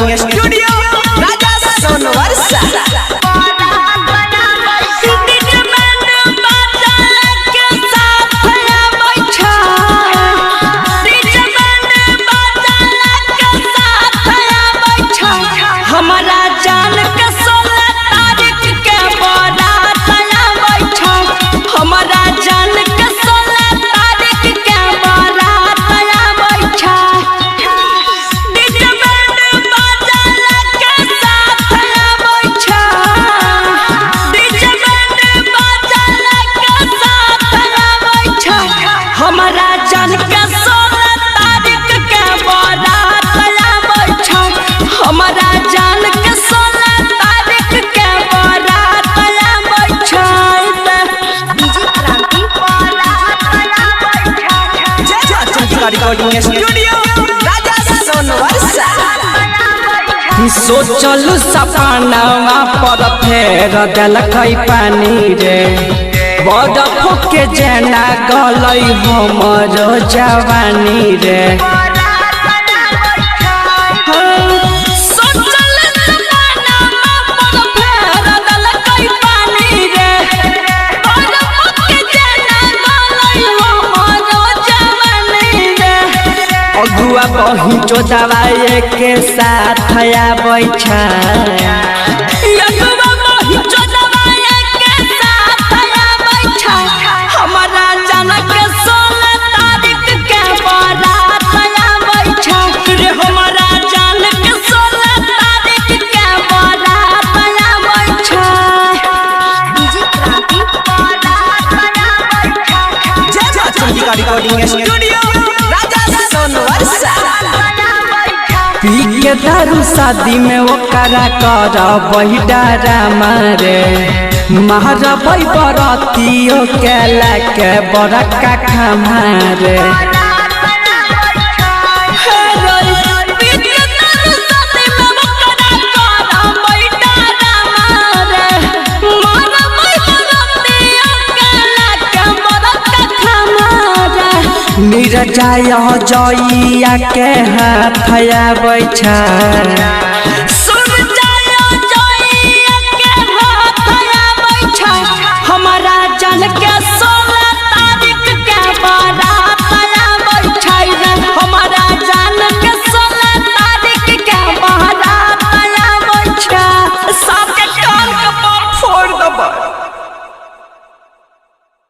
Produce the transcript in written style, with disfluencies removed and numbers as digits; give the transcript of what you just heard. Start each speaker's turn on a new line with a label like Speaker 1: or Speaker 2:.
Speaker 1: Recording studio राजा Sonbarsa. Recording studio राजा सोनवर्षा।
Speaker 2: सोचल सपनावा पर फेर देलकै पानी रे बर्फ के जेना गलै हमर जवानी रे। अगुआ पहुँचो दवाई के साथ आबै छै। हमारा जनक 16 तारीख के बारात आबै छै रे। हमारा जनक 16 तारीख के बारात आबै छै।
Speaker 1: रिकॉर्डिंग स्टूडियो
Speaker 2: पी के दारू शादी में ओकरा कर बहिडारा मारे मारबै बरतियो के लाके बड़का खमारे। निर्जाय जइया के हाथ आबै छै। हमारा जन के